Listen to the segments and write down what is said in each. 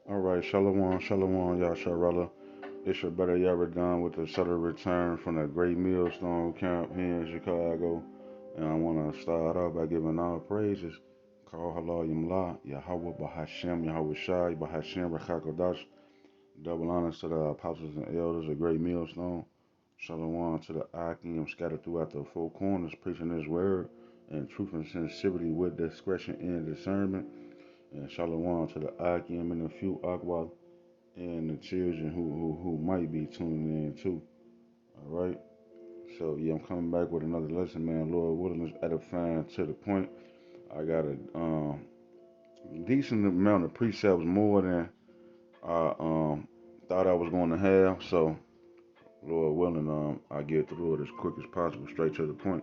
All right, Shalom, Shalom, Yasharella. It's your brother Yaradon with the Southern return from the Great Millstone Camp here in Chicago. And I want to start off by giving all praises. Call Halal Yamla, Yahweh Bahashem, Yahweh Shai, Bahashem, Rachakodash. Double honors to the apostles and elders of Great Millstone. Shalom to the Akim scattered throughout the four corners, preaching His word and truth and sincerity with discretion and discernment. And Shalom to the Akim and the few Akwa and the children who might be tuning in too. All right. So yeah, I'm coming back with another lesson, man. Lord willing, is edifying to the point. I got a decent amount of precepts, more than I thought I was going to have. So Lord willing, I get through it as quick as possible, straight to the point.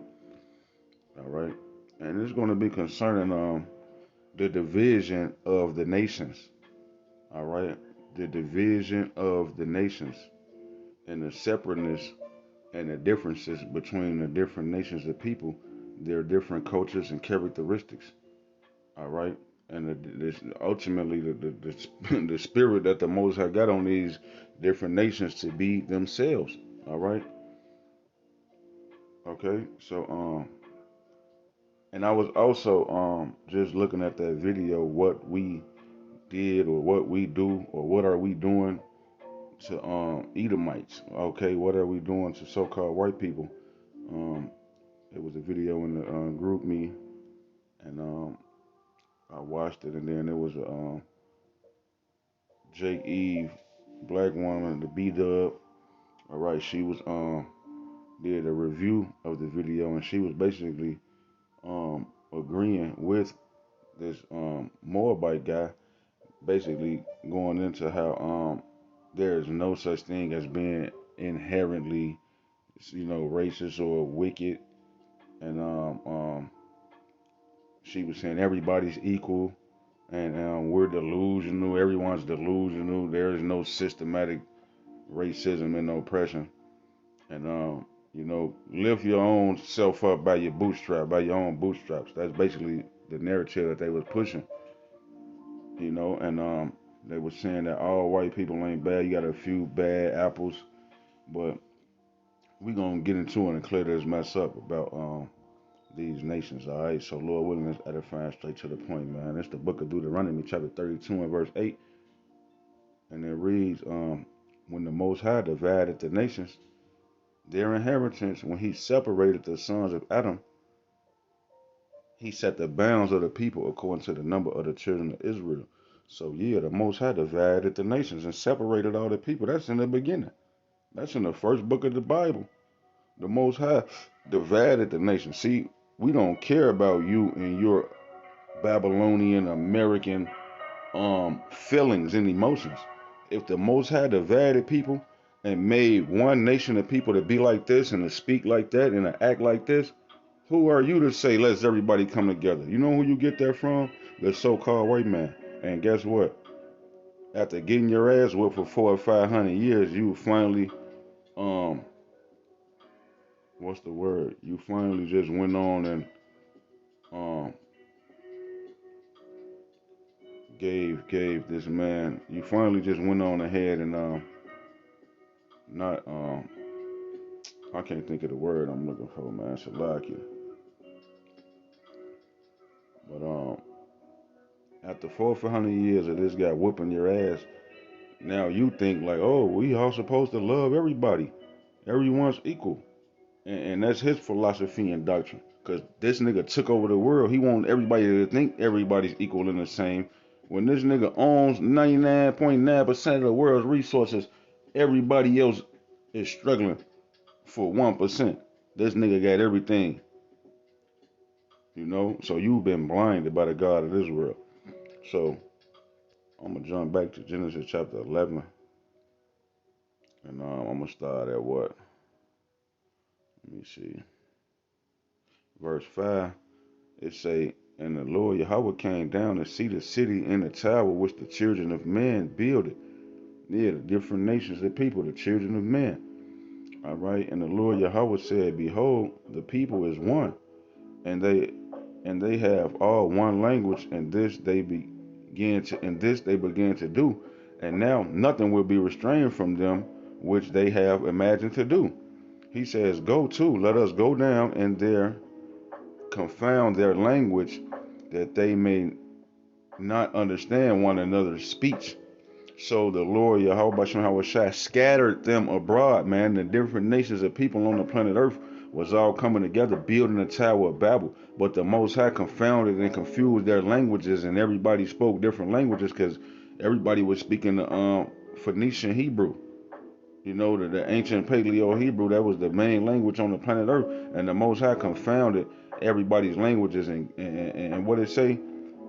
All right. And it's going to be concerning the division of the nations. All right. The division of the nations and the separateness and the differences between the different nations of people, their different cultures and characteristics. All right, and ultimately the spirit that the Most High got on these different nations to be themselves. All right, okay. So and I was also just looking at that video, what we did or what we do or what are we doing to Edomites? Okay, what are we doing to so-called white people? Um, it was a video in the group me, and I watched it, and then there was a Jake Eve, black woman, the B Dub. All right, she was did a review of the video, and she was basically agreeing with this Moabite guy, basically going into how there is no such thing as being inherently, racist or wicked, and she was saying everybody's equal, and we're delusional. Everyone's delusional. There is no systematic racism and oppression. And lift your own self up by your bootstrap, by your own bootstraps. That's basically the narrative that they was pushing. And they were saying that all white people ain't bad. You got a few bad apples, but we gonna get into it and clear this mess up about these nations. All right. So Lord willing, is edifying straight to the point, man. It's the book of Deuteronomy, chapter 32 and verse 8. And it reads, when the Most High divided the nations, their inheritance, when he separated the sons of Adam, he set the bounds of the people according to the number of the children of Israel. So yeah, the Most High divided the nations and separated all the people. That's in the beginning. That's in the first book of the Bible. The Most High divided the nations. See, we don't care about you and your Babylonian American feelings and emotions. If the Most High divided people and made one nation of people to be like this and to speak like that and to act like this, who are you to say let's everybody come together? You know who you get that from? The so-called white man. And guess what? After getting your ass whipped for 400 or 500 years, you finally what's the word? You finally just went on and um gave this man. You finally just went on ahead and not I can't think of the word I'm looking for, man. Salakia. But after 400 or 500 years of this guy whooping your ass, now you think like, oh, we all supposed to love everybody. Everyone's equal. And that's his philosophy and doctrine. Cause this nigga took over the world. He want everybody to think everybody's equal and the same. When this nigga owns 99.9% of the world's resources, everybody else is struggling for 1%. This nigga got everything. So you've been blinded by the God of this world. So I'm gonna jump back to Genesis chapter 11, and I'm gonna start at what? Let me see, verse 5. It say, and the Lord Yahweh came down to see the city and the tower which the children of men builded. Yeah, the different nations of people, the children of men. All right, and the Lord Yahweh said, behold, the people is one, and they have all one language, and this they be. they began to do, and now nothing will be restrained from them which they have imagined to do. He says, "Go to, let us go down and there confound their language, that they may not understand one another's speech." So the Lord Yahweh Bashem Hawashai scattered them abroad, man. The different nations of people on the planet Earth was all coming together, building the Tower of Babel. But the Most High confounded and confused their languages, and everybody spoke different languages because everybody was speaking the Phoenician Hebrew. You know, the ancient Paleo Hebrew, that was the main language on the planet Earth. And the Most High confounded everybody's languages. And what it say?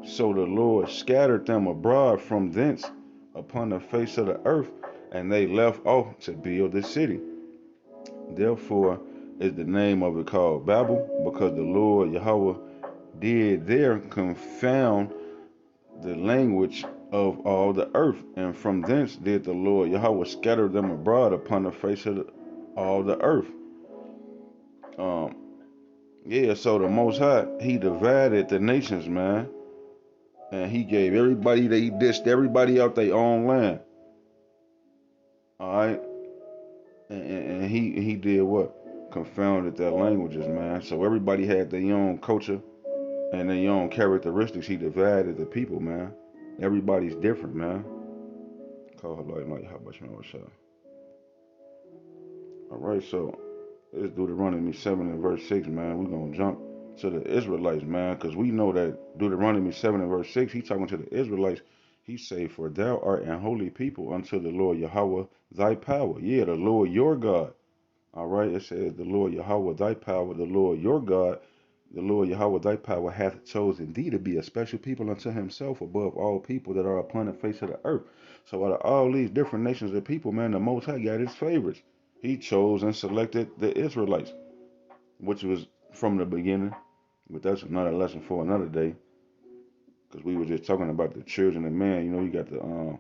So the Lord scattered them abroad from thence upon the face of the earth, and they left off to build the city. Therefore is the name of it called Babel, because the Lord Yahweh did there confound the language of all the earth, and from thence did the Lord Yahweh scatter them abroad upon the face of all the earth. Um, yeah, so the Most High, He divided the nations, man, and He gave everybody, He dished everybody out their own land. All right, and he did what? Confounded their languages, man. So everybody had their own culture and their own characteristics. He divided the people, man. Everybody's different, man. Call her like how much man was shot. All right, so let's Deuteronomy 7 and verse 6, man. We're gonna jump to the Israelites, man, because we know that Deuteronomy 7 and verse 6, he talking to the Israelites. He say, "For thou art an holy people unto the Lord Yahweh thy power." Yeah, the Lord your God. All right, it says, "The Lord Yahweh thy power, the Lord your God, the Lord Yahweh thy power hath chosen thee to be a special people unto himself above all people that are upon the face of the earth." So out of all these different nations of people, man, the Most High got his favorites. He chose and selected the Israelites, which was from the beginning. But that's another lesson for another day, because we were just talking about the children of man. You know, you got the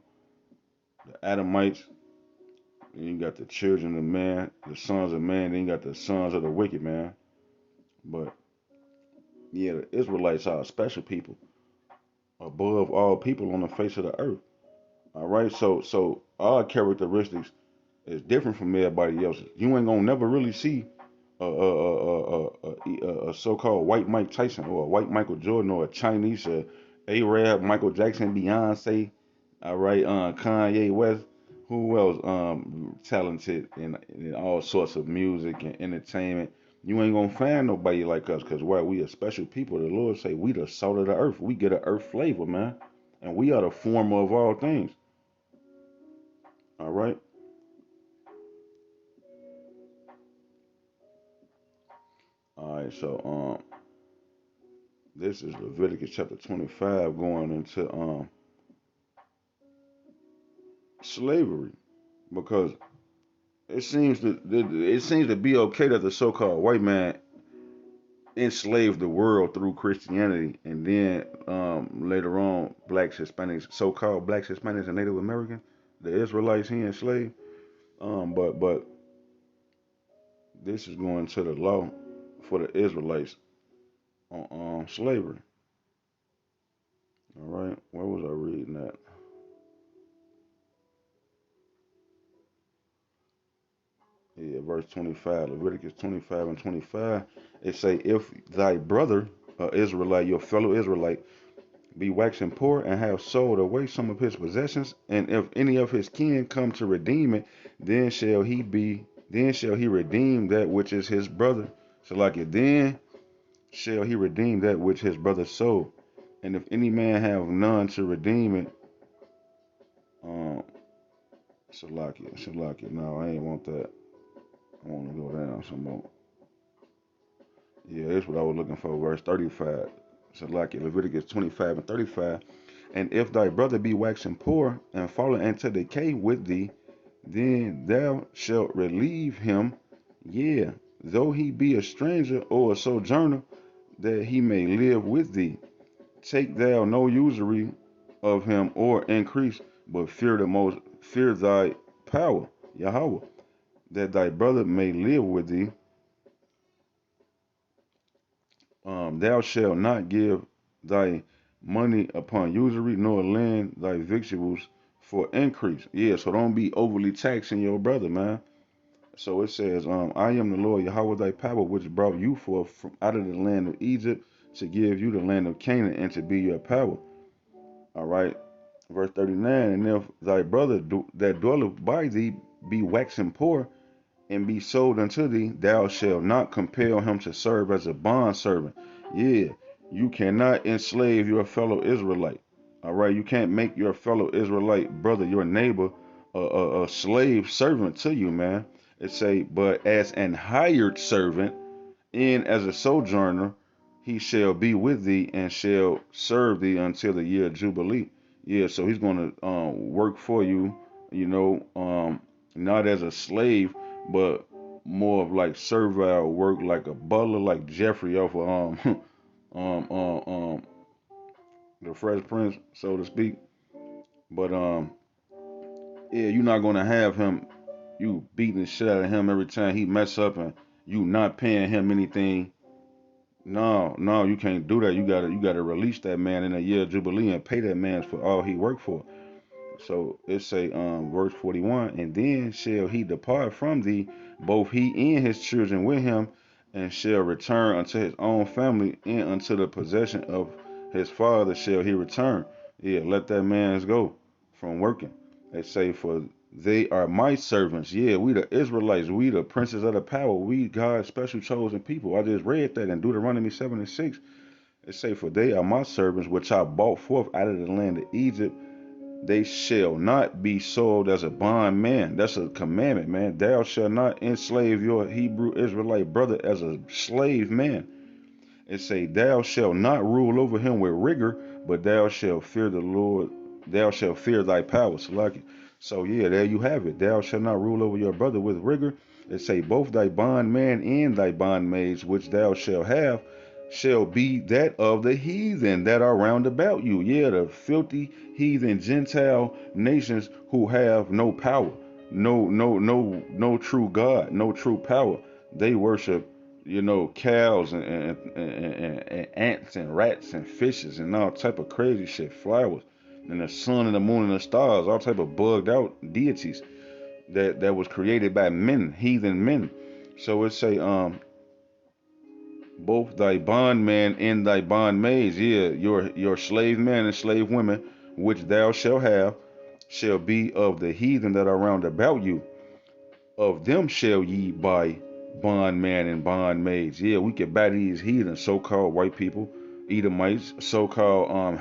Adamites, and you got the children of man, the sons of man, then you got the sons of the wicked man. But yeah, the Israelites are a special people, above all people on the face of the earth. All right, so our characteristics is different from everybody else's. You ain't gonna never really see a so-called white Mike Tyson or a white Michael Jordan or a Chinese Arab, Michael Jackson, Beyonce. All right, Kanye West. Who else talented in all sorts of music and entertainment? You ain't gonna find nobody like us, because why? We are special people. The Lord say we the salt of the earth. We get an earth flavor, man, and we are the former of all things. All right. All right. So this is Leviticus chapter 25, going into slavery, because it seems to be okay that the so-called white man enslaved the world through Christianity, and then later on, blacks, Hispanics, so-called blacks, Hispanics, and Native Americans, the Israelites, he enslaved. But this is going to the law for the Israelites on slavery. All right, where was I reading that? Yeah, verse 25, Leviticus 25 and 25. It say, "If thy brother, Israelite, your fellow Israelite, be waxing poor and have sold away some of his possessions, and if any of his kin come to redeem it, then shall he redeem that which is his brother. So like it, then shall he redeem that which his brother sold. And if any man have none to redeem it, um, Salakia. No, I ain't want that. I want to go down some more. Yeah, that's what I was looking for. Verse 35. Salakia, Leviticus 25 and 35. And if thy brother be waxing poor and fallen into decay with thee, then thou shalt relieve him, yeah, though he be a stranger or a sojourner, that he may live with thee. Take thou no usury of him or increase, but fear thy power, Yahweh, that thy brother may live with thee. Thou shalt not give thy money upon usury, nor lend thy victuals for increase. Yeah, so don't be overly taxing your brother, man. So it says, I am the Lord Yahweh thy power, which brought you forth from out of the land of Egypt to give you the land of Canaan and to be your power. All right. Verse 39, and if thy brother that dwelleth by thee be waxing poor, and be sold unto thee, thou shalt not compel him to serve as a bond servant. Yeah, you cannot enslave your fellow Israelite. All right, you can't make your fellow Israelite brother, your neighbor, a slave servant to you, man. It say, but as an hired servant, and as a sojourner, he shall be with thee and shall serve thee until the year of Jubilee. Yeah, so he's going to work for you, you know, not as a slave, but more of like servile work, like a butler, like Jeffrey off of um, um, um, the Fresh Prince, so to speak. But yeah, you're not gonna have him, you beating the shit out of him every time he mess up, and you not paying him anything. No, no, you can't do that. You gotta release that man in a year of jubilee and pay that man for all he worked for. So it say verse 41, and then shall he depart from thee, both he and his children with him, and shall return unto his own family, and unto the possession of his father shall he return. Yeah, let that man go from working. They say, for they are my servants. Yeah, we the Israelites, we the princes of the power, we God's special chosen people. I just read that in Deuteronomy 7 and 6. It say, for they are my servants, which I bought forth out of the land of Egypt. They shall not be sold as a bondman. That's a commandment, man. Thou shalt not enslave your Hebrew Israelite brother as a slave man. It say, thou shalt not rule over him with rigor, but thou shalt fear the Lord. Thou shalt fear thy power. So yeah, there you have it. Thou shalt not rule over your brother with rigor. It say, both thy bondman and thy bondmaids, which thou shalt have, shall be that of the heathen that are round about you. Yeah, the filthy heathen Gentile nations who have no power, no true God, no true power. They worship, cows and ants and rats and fishes and all type of crazy shit, flowers and the sun and the moon and the stars, all type of bugged out deities that was created by men, heathen men. So it say, both thy bondman and thy bondmaids, yeah, your slave men and slave women, which thou shalt have, shall be of the heathen that are round about you. Of them shall ye buy bondman and bondmaids. Yeah, we could buy these heathen, so-called white people, Edomites, so-called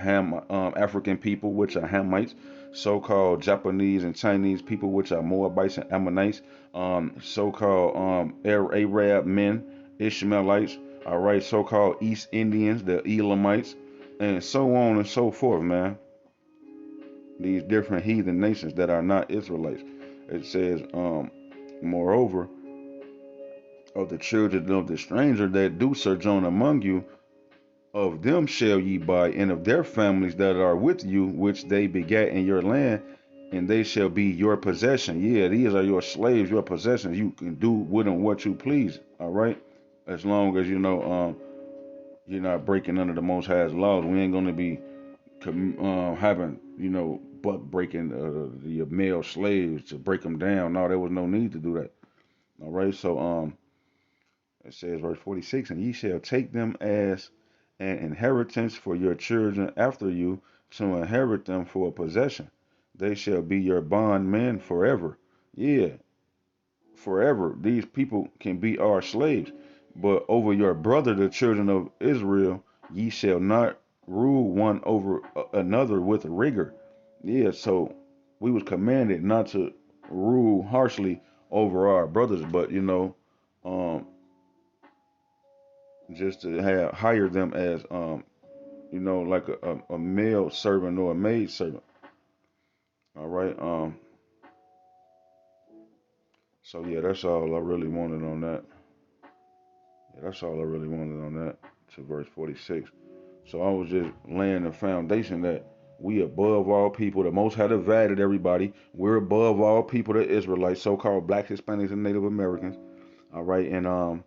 African people, which are Hamites, so-called Japanese and Chinese people, which are Moabites and Ammonites, so-called Arab men, Ishmaelites, all right, so-called East Indians, the Elamites, and so on and so forth, man. These different heathen nations that are not Israelites. It says, moreover, of the children of the stranger that do sojourn among you, of them shall ye buy, and of their families that are with you, which they begat in your land, and they shall be your possession. Yeah, these are your slaves, your possessions. You can do with them what you please. All right, as long as you're not breaking under the Most High's laws. We ain't gonna be having buck breaking the male slaves to break them down. No, there was no need to do that. All right, so it says verse 46, and ye shall take them as an inheritance for your children after you, to inherit them for a possession. They shall be your bondmen forever. Yeah, forever. These people can be our slaves. But over your brother, the children of Israel, ye shall not rule one over another with rigor. Yeah, so we was commanded not to rule harshly over our brothers, but um, just to have hire them as like a male servant or a maid servant. All right. So yeah, that's all I really wanted on that. Yeah, that's all I really wanted on that. To verse 46. So I was just laying the foundation that we above all people. The Most High divided everybody. We're above all people, the Israelites, so-called Black Hispanics and Native Americans. All right, and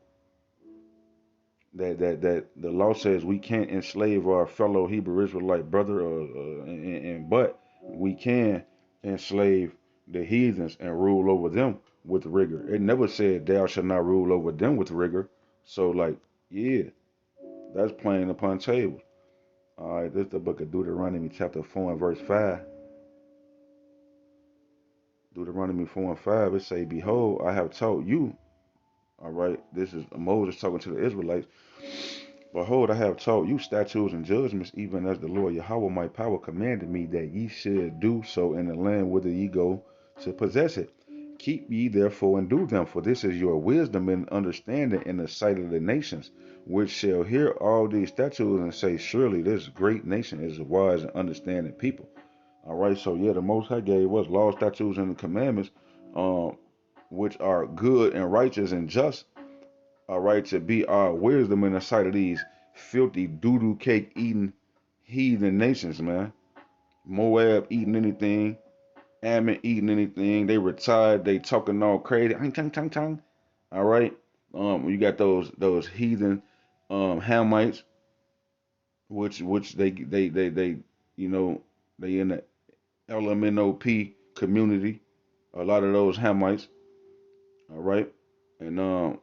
that the law says we can't enslave our fellow Hebrew Israelite brother, but we can enslave the heathens and rule over them with rigor. It never said thou shalt not rule over them with rigor. So like, yeah, that's playing upon tables. All right, this is the book of Deuteronomy chapter 4 and verse 5. Deuteronomy 4 and 5, it say, behold, I have taught you. All right, this is Moses talking to the Israelites. Behold, I have taught you statutes and judgments, even as the Lord Yahweh my power commanded me that ye should do so in the land whither ye go to possess it. Keep ye therefore and do them, for this is your wisdom and understanding in the sight of the nations, which shall hear all these statutes and say, surely this great nation is a wise and understanding people. All right, so yeah, the Most High gave us laws, statutes, and the commandments, um, which are good and righteous and just, all right, to be our wisdom in the sight of these filthy doodoo cake eating heathen nations, man. Moab eating anything, Ammon eating anything. They retired, they talking all crazy. All right. You got those heathen Hamites, which they you know, they in the LMNOP community. A lot of those Hamites, all right, and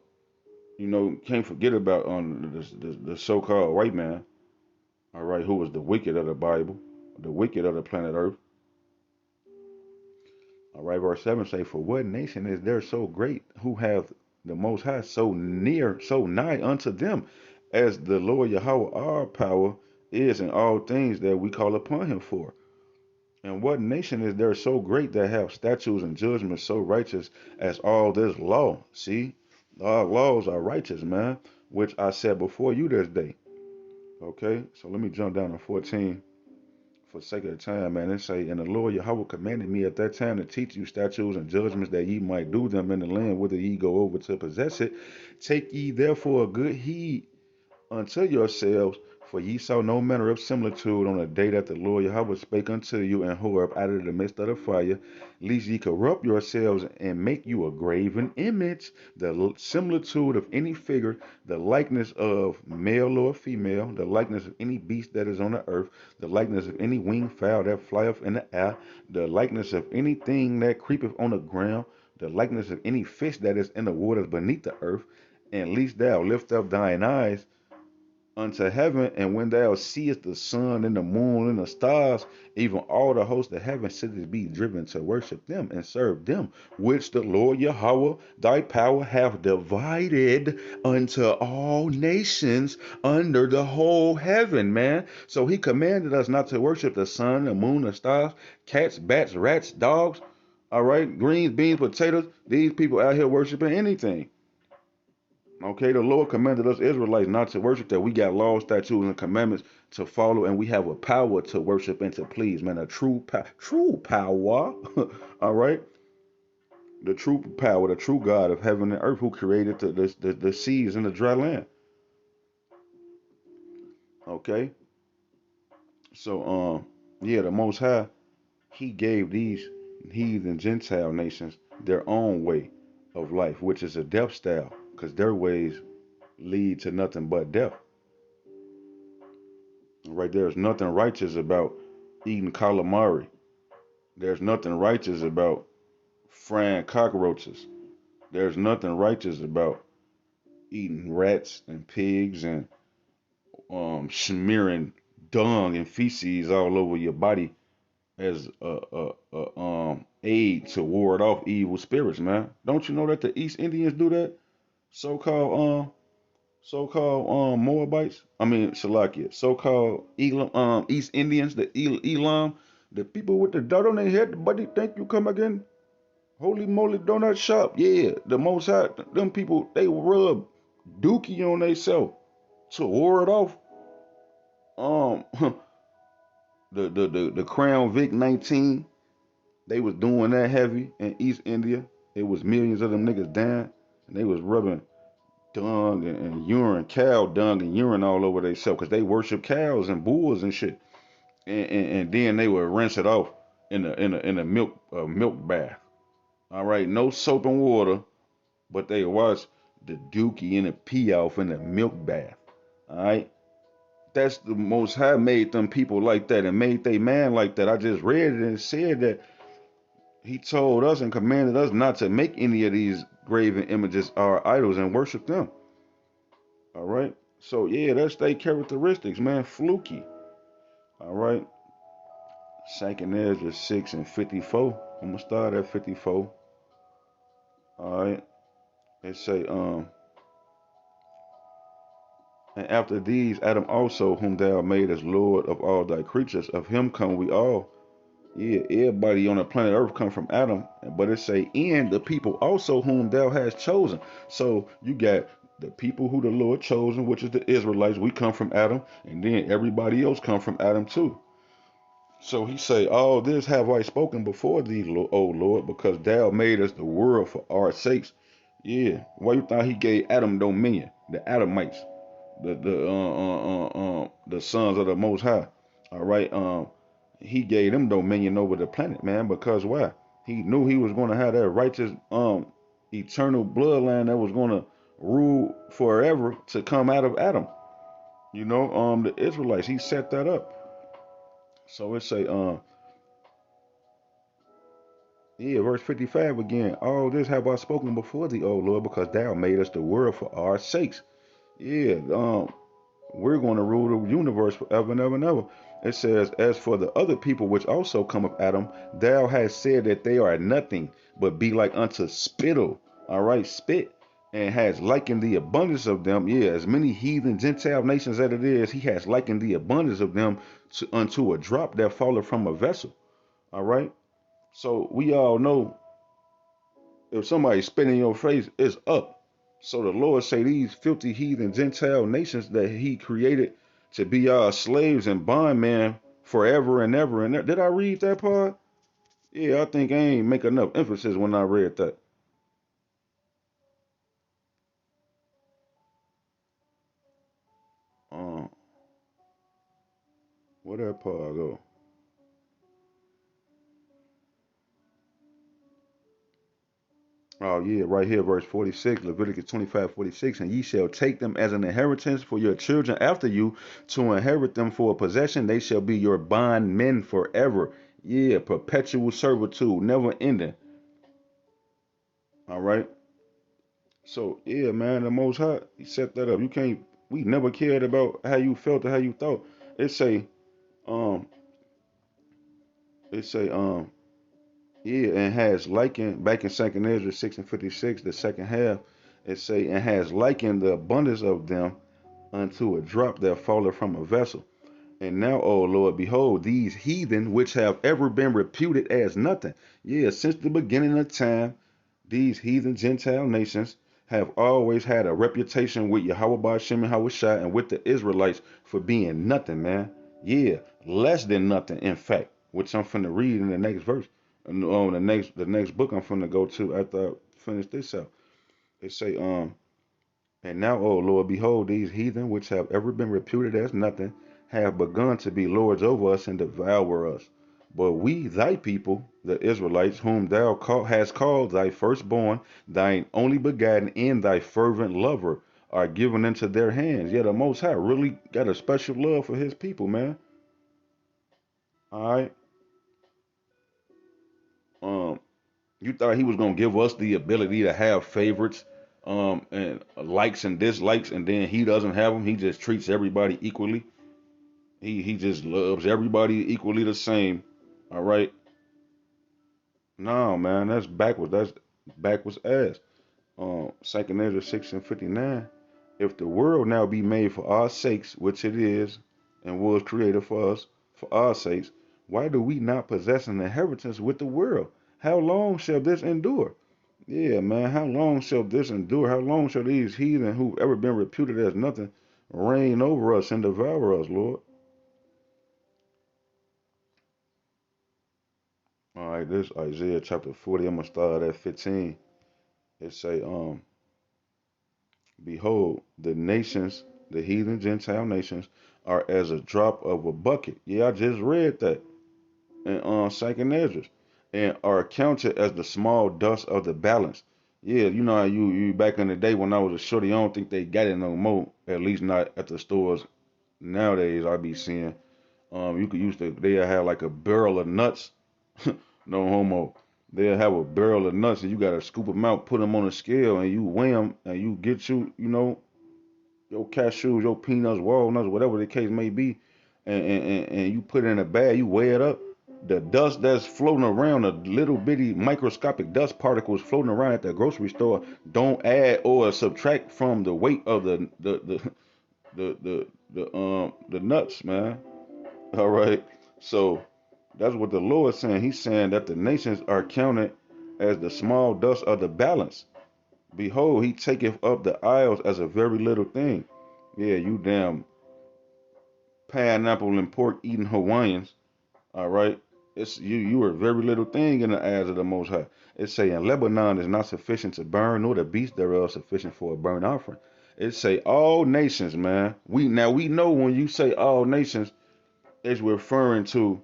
can't forget about the so-called white man, all right, who was the wicked of the Bible, the wicked of the planet Earth. All right, verse 7 say, for what nation is there so great who hath the Most High so near, so nigh unto them, as the Lord Yahweh our power is in all things that we call upon him for? And what nation is there so great that have statutes and judgments so righteous as all this law? See, our laws are righteous, man, which I said before you this day. Okay, so let me jump down to 14 for sake of the time, man. It say, and the Lord Yahweh commanded me at that time to teach you statutes and judgments that ye might do them in the land whither ye go over to possess it. Take ye therefore a good heed unto yourselves, for ye saw no manner of similitude on the day that the Lord Yahweh spake unto you in Horeb out of the midst of the fire, lest ye corrupt yourselves and make you a graven image, the similitude of any figure, the likeness of male or female, the likeness of any beast that is on the earth, the likeness of any winged fowl that flieth in the air, the likeness of anything that creepeth on the ground, the likeness of any fish that is in the waters beneath the earth, and lest thou lift up thine eyes unto heaven, and when thou seest the sun and the moon and the stars, even all the hosts of heaven, shouldst be driven to worship them and serve them, which the Lord Yahweh thy power hath divided unto all nations under the whole heaven, man. So he commanded us not to worship the sun, the moon, the stars, cats, bats, rats, dogs, all right, greens, beans, potatoes. These people out here worshiping anything. Okay, the Lord commanded us Israelites not to worship that. We got laws, statutes, and commandments to follow, and we have a power to worship and to please, man. A true power. All right, the true power, the true God of heaven and earth, who created the seas and the dry land. Okay, so yeah, the Most High, He gave these heathen Gentile nations their own way of life, which is a death style, because their ways lead to nothing but death. Right, there's nothing righteous about eating calamari. There's nothing righteous about frying cockroaches. There's nothing righteous about eating rats and pigs and smearing dung and feces all over your body as a aid to ward off evil spirits, man. Don't you know that the East Indians do that? So-called Moabites. I mean Salakia. So-called East Indians, the Elam, the people with the dirt on their head. Buddy, think you come again? Holy moly, donut shop. Yeah, the Most High. Them people, they rub dookie on themselves to ward off um the Crown Vic 19. They was doing that heavy in East India. It was millions of them niggas dying, and they was rubbing dung and urine, cow dung and urine all over themselves because they worship cows and bulls and shit. And then they would rinse it off in a milk bath. All right, no soap and water, but they wash the dookie and the pee off in the milk bath. All right. That's the Most High made them people like that and made they man like that. I just read it and it said that he told us and commanded us not to make any of these graven images our idols and worship them. All right. So yeah, that's their characteristics, man. Fluky. All right. Second Ezra 6 and 54. I'm gonna start at 54. All right. It say, and after these, Adam also, whom thou madest Lord of all thy creatures, of him come we all. Yeah, everybody on the planet Earth come from Adam, but it say, and the people also whom thou hast chosen. So you got the people who the Lord chosen, which is the Israelites. We come from Adam, and then everybody else come from Adam too. So he say, all this have I spoken before thee, O Lord, because thou made us the world for our sakes. Yeah, why you thought he gave Adam dominion? The Adamites, the sons of the Most High. All right, he gave them dominion over the planet, man. Because why? He knew he was going to have that righteous, eternal bloodline that was going to rule forever to come out of Adam. The Israelites. He set that up. So it say, yeah, verse 55 again. All this have I spoken before thee, O Lord, because thou made us the world for our sakes. Yeah, we're going to rule the universe forever and ever and ever. It says, as for the other people which also come of Adam, thou hast said that they are nothing, but be like unto spittle. All right, spit. And has likened the abundance of them. Yeah, as many heathen Gentile nations as it is, he has likened the abundance of them unto a drop that falleth from a vessel. All right. So we all know if somebody spit in your face, it's up. So the Lord say these filthy heathen Gentile nations that he created to be our slaves and bondmen forever and ever and ever. Did I read that part? Yeah, I think I ain't make enough emphasis when I read that. Um, where that part go? Oh yeah, right here, verse 46, Leviticus 25:46. And ye shall take them as an inheritance for your children after you to inherit them for a possession. They shall be your bondmen forever. Yeah, perpetual servitude, never ending. All right. So yeah, man, the Most High, he set that up. You can't. We never cared about how you felt or how you thought. It say, um, it say, yeah, and has likened back in Second Ezra 6 and 56, the second half. It say, and has likened the abundance of them unto a drop that falleth from a vessel. And now, O Lord, behold, these heathen which have ever been reputed as nothing. Yeah, since the beginning of time, these heathen Gentile nations have always had a reputation with Yahweh Ba'ashem and Hawashai and with the Israelites for being nothing, man. Yeah, less than nothing, in fact, which I'm finna read in the next verse. And on the next book I'm finna go to after I finish this out. It say, and now, O Lord, behold, these heathen which have ever been reputed as nothing have begun to be lords over us and devour us. But we, thy people, the Israelites, whom thou hast called thy firstborn, thine only begotten, and thy fervent lover, are given into their hands. Yet the Most High really got a special love for his people, man. All right. Um, you thought he was gonna give us the ability to have favorites, and likes and dislikes, and then he doesn't have them. He just treats everybody equally. He just loves everybody equally the same. All right. No, man, that's backwards. That's backwards ass. Second Ezra 6 and 59. If the world now be made for our sakes, which it is, and was created for us, for our sakes, why do we not possess an inheritance with the world? How long shall this endure? Yeah, man, how long shall this endure? How long shall these heathen who've ever been reputed as nothing reign over us and devour us, Lord? All right, this Isaiah chapter 40. I'm gonna start at 15. It say, behold, the nations, the heathen Gentile nations, are as a drop of a bucket. Yeah, I just read that in Second Ezra, and are counted as the small dust of the balance. Yeah, you know how you back in the day when I was a shorty, I don't think they got it no more. At least not at the stores nowadays. I be seeing. You could use to they'll have like a barrel of nuts. No homo. They'll have a barrel of nuts and you gotta scoop them out, put them on a scale, and you weigh them, and you get your cashews, your peanuts, walnuts, whatever the case may be, and you put it in a bag, you weigh it up. The dust that's floating around, the little bitty microscopic dust particles floating around at the grocery store, don't add or subtract from the weight of the nuts, man. All right. So that's what the Lord is saying. He's saying that the nations are counted as the small dust of the balance. Behold, he taketh up the isles as a very little thing. Yeah, you damn pineapple and pork eating Hawaiians. All right. It's you are a very little thing in the eyes of the Most High. It's saying Lebanon is not sufficient to burn, nor the beast thereof sufficient for a burnt offering. It say all nations, man. We know when you say all nations, it's referring to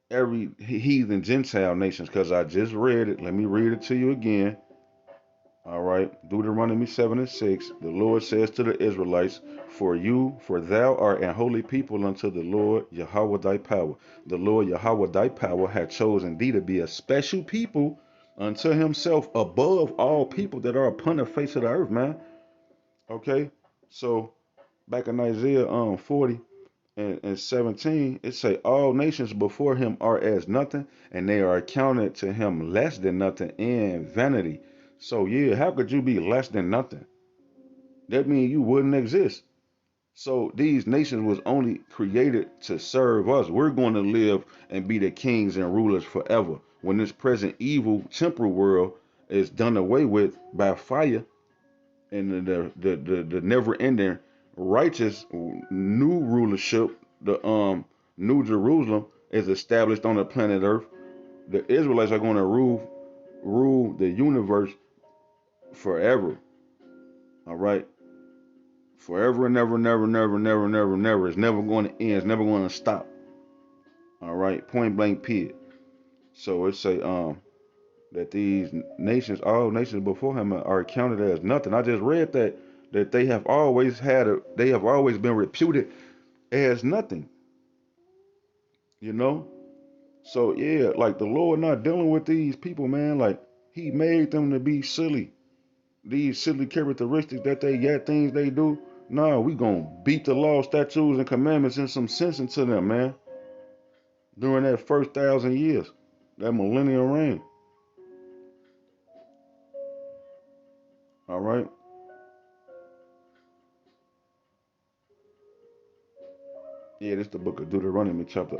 every heathen Gentile nations, because I just read it. Let me read it to you again. All right. Deuteronomy 7 and 6. The Lord says to the Israelites, for thou art an holy people unto the Lord Yahweh thy power. The Lord Yahweh thy power hath chosen thee to be a special people unto himself above all people that are upon the face of the earth, man. Okay. So back in Isaiah 40 and 17, it say all nations before him are as nothing, and they are accounted to him less than nothing in vanity. So yeah, how could you be less than nothing? That means you wouldn't exist. So these nations was only created to serve us. We're going to live and be the kings and rulers forever. When this present evil temporal world is done away with by fire, and the never ending righteous new rulership, the New Jerusalem is established on the planet Earth. The Israelites are going to rule the universe forever. All right, forever and never, never, never, never, never, never. It's never going to end. It's never going to stop. All right, point blank period. So it say that these nations, all nations before him, are counted as nothing. I just read that they have always they have always been reputed as nothing. You know. So yeah, like the Lord not dealing with these people, man. Like He made them to be silly. These silly characteristics that they got, things they do. Nah, we gonna beat the law, statutes, and commandments and some sense into them, man. During that first 1,000 years, that millennial reign. All right. Yeah, this is the book of Deuteronomy, chapter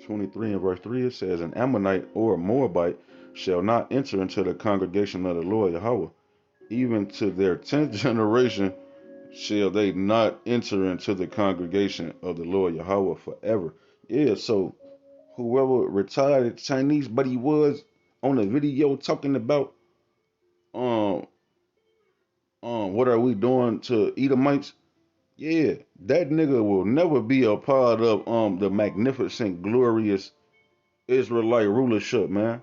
23 and verse 3. It says, "An Ammonite or a Moabite shall not enter into the congregation of the Lord Yahweh, even to their 10th generation shall they not enter into the congregation of the Lord Yahweh forever." Yeah, so whoever retired Chinese buddy was on the video talking about um what are we doing to Edomites? Yeah, that nigga will never be a part of the magnificent, glorious Israelite rulership, man.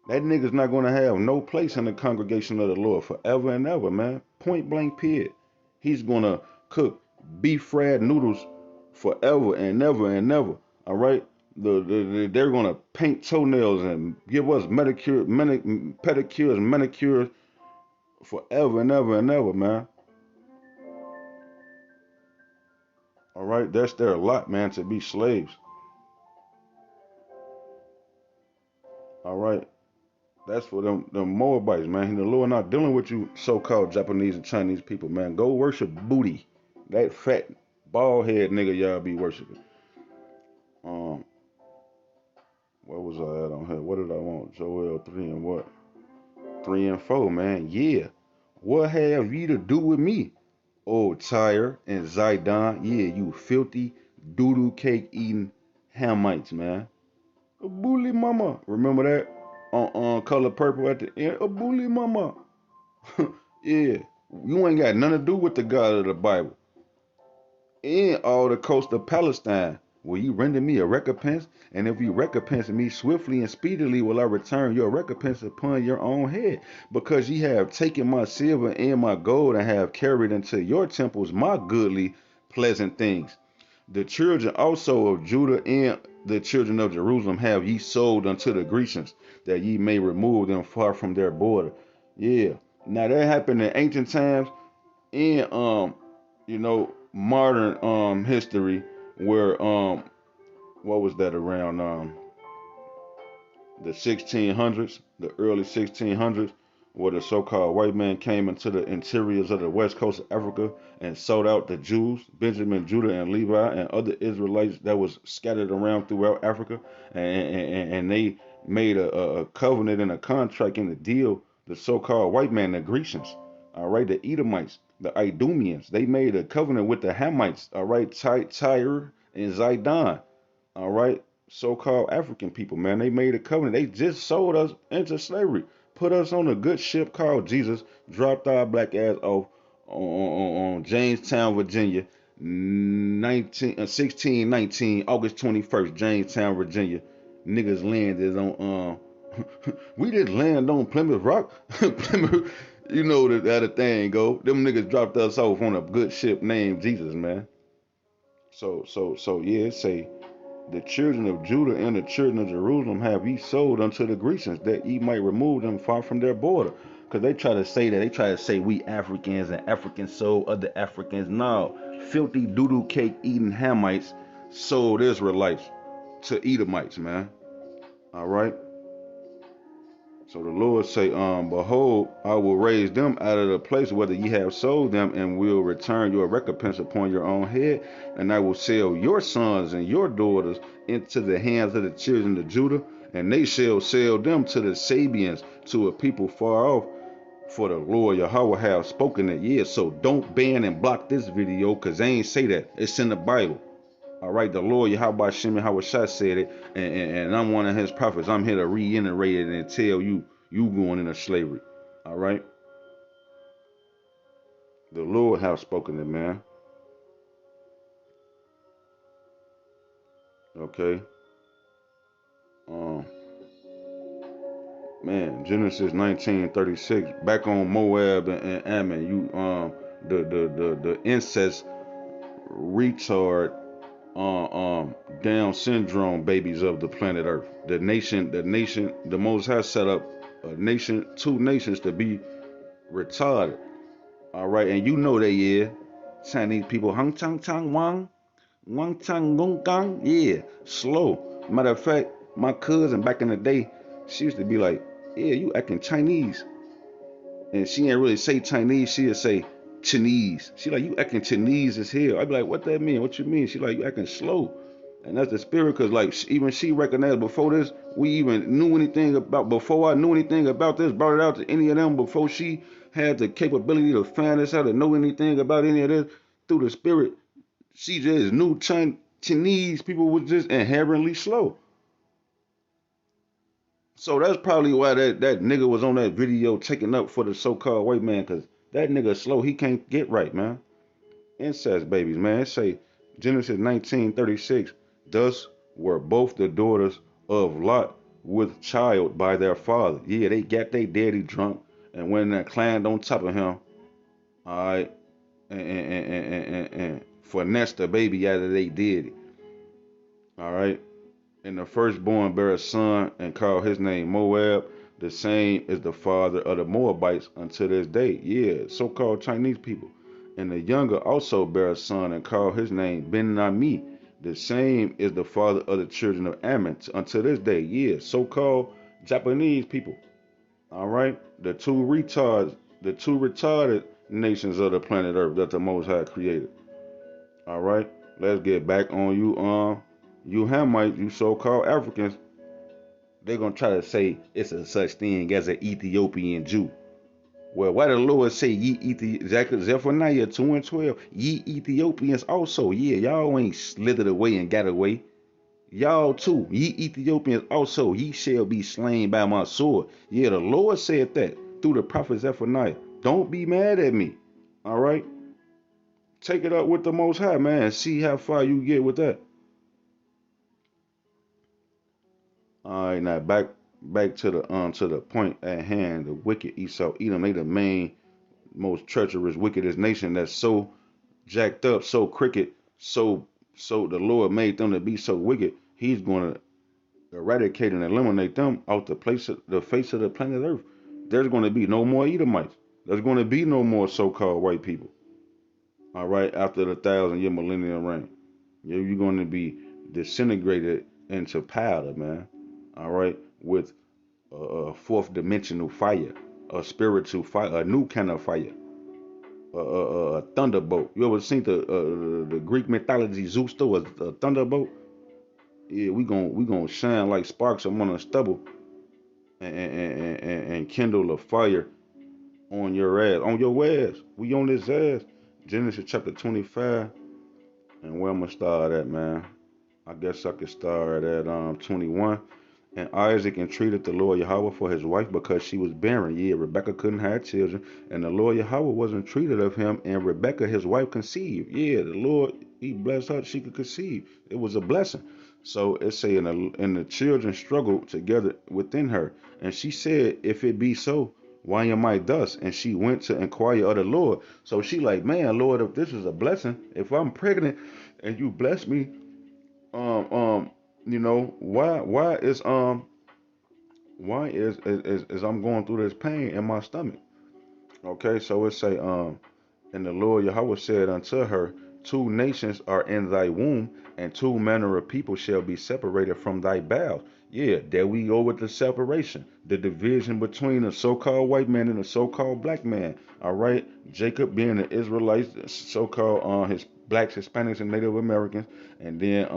That nigga's not gonna have no place in the congregation of the Lord forever and ever, man. Point blank period. He's gonna cook beef fried noodles forever and never and never. All right. They're gonna paint toenails and give us pedicures, manicures forever and ever and ever, man. All right. That's their lot, man, to be slaves. All right. That's for them Moabites, man. The Lord not dealing with you so-called Japanese and Chinese people, man. Go worship booty. That fat bald head nigga y'all be worshiping. Um, what was I at on here? What did I want? Joel 3 and what? 3 and 4, man. Yeah. What have ye to do with me? Oh, Tyre and Zidon. Yeah, you filthy doodoo cake eating Hamites, man. A bully mama. Remember that? On Color Purple at the end. A bully mama. Yeah. You ain't got nothing to do with the God of the Bible. And all the coast of Palestine. Will you render me a recompense? And if you recompense me swiftly and speedily, will I return your recompense upon your own head? Because ye have taken my silver and my gold, and have carried into your temples my goodly, pleasant things. The children also of Judah and the children of Jerusalem have ye sold unto the Grecians, that ye may remove them far from their border. Yeah. Now that happened in ancient times, in modern history, where what was that, around the 1600s, the early 1600s, where the so-called white man came into the interiors of the west coast of Africa and sold out the Jews, Benjamin, Judah, and Levi, and other Israelites that was scattered around throughout Africa, and they made a covenant and a contract and a deal. The so-called white man, the Grecians, all right, the Edomites, the Idumeans, they made a covenant with the Hamites, all right, Tyre and Zidon, all right, so-called African people, man. They made a covenant. They just sold us into slavery, put us on a good ship called Jesus, dropped our black ass off on Jamestown, Virginia, 1619, August 21st, Jamestown, Virginia. Niggas landed on we just land on Plymouth Rock. Plymouth, you know that the thing go. Them niggas dropped us off on a good ship named Jesus, man. So yeah, it say the children of Judah and the children of Jerusalem have ye sold unto the Grecians, that ye might remove them far from their border. Because they try to say that, they try to say we Africans and Africans sold other Africans. No, filthy doodle cake eating Hamites sold Israelites to Edomites, man. All right. So the Lord say, behold, I will raise them out of the place whether ye have sold them, and will return your recompense upon your own head, and I will sell your sons and your daughters into the hands of the children of Judah, and they shall sell them to the Sabians, to a people far off. For the Lord Yahweh have spoken it. Yeah, so don't ban and block this video, because they ain't say that. It's in the Bible. All right, the Lord Yahweh Shem Hawashah said it, and I'm one of his prophets. I'm here to reiterate it and tell you, you going into slavery. All right, the Lord have spoken it, man. Okay, um, man, Genesis 19:36. Back on Moab and Ammon, you the incest retard, Down syndrome babies of the planet Earth. The Most High set up a nation, two nations to be retarded. All right, and you know they is Chinese people. Hung chang chang wang, wang chang gong gang. Yeah, slow. Matter of fact, my cousin back in the day, she used to be like, "Yeah, you acting Chinese," and she ain't really say Chinese. She'd say Chinese. She like, "You acting Chinese as hell." I'd be like, "What that mean? What you mean?" She like, "You acting slow." And that's the spirit, cause like even she recognized before this, we even knew anything about. Before I knew anything about this, brought it out to any of them. Before she had the capability to find this out, to know anything about any of this through the spirit, she just knew Chinese people was just inherently slow. So that's probably why that nigga was on that video taking up for the so-called white man, cause that nigga slow. He can't get right, man. Incest babies, man. It say Genesis 19:36. Thus were both the daughters of Lot with child by their father. Yeah, they got their daddy drunk and went and climbed on top of him. All right, and finessed the baby out of they daddy. All right, and the firstborn bare a son and called his name Moab. The same is the father of the Moabites unto this day. Yeah, so-called Chinese people. And the younger also bare a son and called his name Ben Nami. The same is the father of the children of Ammon unto this day. Yeah, so-called Japanese people. All right, the two retarded nations of the planet Earth that the Most High created. All right, let's get back on you. You Hamites, you so-called Africans. They're gonna try to say it's a such thing as an Ethiopian Jew. Well, why the Lord say Zephaniah 2:12, ye Ethiopians also. Yeah, y'all ain't slithered away and got away. Y'all too, ye Ethiopians also, ye shall be slain by my sword. Yeah, the Lord said that through the prophet Zephaniah. Don't be mad at me. All right? Take it up with the Most High, man. See how far you get with that. All right, now back to the point at hand. The wicked Esau, Edom, they the main, most treacherous, wickedest nation that's so jacked up, so crooked, so the Lord made them to be so wicked. He's going to eradicate and eliminate them out the face of the planet Earth. There's going to be no more Edomites. There's going to be no more so-called white people. All right, after the 1,000 year millennium reign, you're going to be disintegrated into powder, man. All right, with a fourth dimensional fire, a spiritual fire, a new kind of fire, a thunderbolt. You ever seen the Greek mythology Zeus throw a thunderbolt? Yeah, we gonna shine like sparks among the stubble and kindle a fire on your ass, on your ass. We on this ass. Genesis chapter 25, and where I'm gonna start at, man. I guess I could start at 21. And Isaac entreated the Lord Yahweh for his wife because she was barren. Yeah, Rebecca couldn't have children, and the Lord Yahweh was entreated of him, and Rebecca, his wife, conceived. Yeah, the Lord, he blessed her, she could conceive. It was a blessing. So it say, and the children struggled together within her. And she said, if it be so, why am I thus? And she went to inquire of the Lord. So she like, man, Lord, if this is a blessing, if I'm pregnant and you bless me, um, um, why is I'm going through this pain in my stomach? Okay, so it say, and the Lord Yahweh said unto her, two nations are in thy womb, and two manner of people shall be separated from thy bowels. Yeah, there we go with the separation, the division between the so-called white man and the so-called black man. All right, Jacob being the Israelites, so-called his blacks, Hispanics, and Native Americans, and then